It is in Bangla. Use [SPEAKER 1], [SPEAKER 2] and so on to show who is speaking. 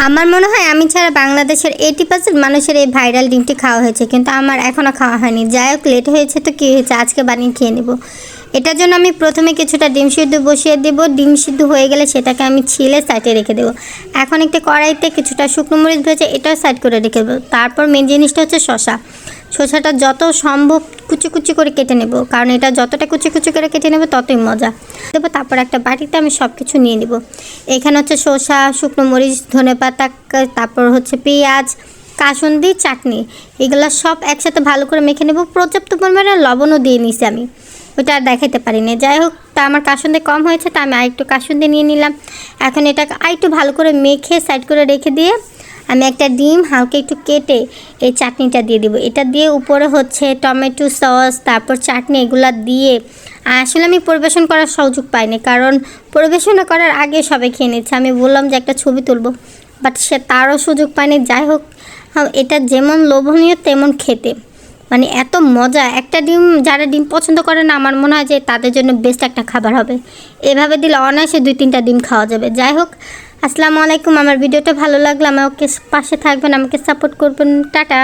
[SPEAKER 1] আমার মনে হয় আমি ছাড়া বাংলাদেশের 80% মানুষের এই ভাইরাল ডিমটি খাওয়া হয়েছে, কিন্তু আমার এখনও খাওয়া হয়নি। যাই হোক, লেট হয়েছে তো কী হয়েছে, আজকে বানিয়ে খেয়ে নেব। এটার জন্য আমি প্রথমে কিছুটা ডিম সিদ্ধ বসিয়ে দেব। ডিম সিদ্ধ হয়ে গেলে সেটাকে আমি ছিলে সাইডে রেখে দেবো। এখন একটা কড়াইতে কিছুটা শুকনো মরিচ ভেজে এটাও সাইড করে রেখে দেবো। তারপর মেন জিনিসটা হচ্ছে শসা। শসাটা যত সম্ভব কুচি কুচি করে কেটে নেব, কারণ এটা যতটা কুচি কুচি করে কেটে নেব ততই মজা দেবো। তারপর একটা বাটিতে আমি সব কিছু নিয়ে নেব। এখানে হচ্ছে শসা, শুকনো মরিচ, ধনেপাতা, তারপর হচ্ছে পেঁয়াজ, কাসুন্দি, চাটনি, এগুলো সব একসাথে ভালো করে মেখে নেব। পর্যাপ্ত পরিমাণে লবণও দিয়ে নিছি আমি, ওইটা আর দেখাতে পারিনি। যাই হোক, তা আমার কাসুন্দি কম হয়েছে, তা আমি আরেকটু কাসুন্দি নিয়ে নিলাম। এখন এটা আরেকটু ভালো করে মেখে সাইড করে রেখে দিয়ে আমি একটা ডিম হালকা একটু কেটে এই চাটনিটা দিয়ে দেবো। এটা দিয়ে উপরে হচ্ছে টমেটো সস, তারপর চাটনি, এগুলো দিয়ে আসলে আমি পরিবেশন করার সুযোগ পাইনি, কারণ পরিবেশন করার আগে সবাই খেয়ে নিচ্ছে। আমি বললাম যে একটা ছবি তুলব, বাট সে তারও সুযোগ পায়নি। যাই হোক, এটা যেমন লোভনীয় তেমন খেতে, মানে এত মজা। একটা ডিম, যারা ডিম পছন্দ করে না, আমার মনে হয় যে তাদের জন্য বেস্ট একটা খাবার হবে। এভাবে দিলে অনায়াসে 2-3টা ডিম খাওয়া যাবে। যাই হোক, আসসালামু আলাইকুম। আমার ভিডিওটা ভালো লাগলে আমাকে পাশে থাকবেন, আমাকে সাপোর্ট করবেন। টাটা।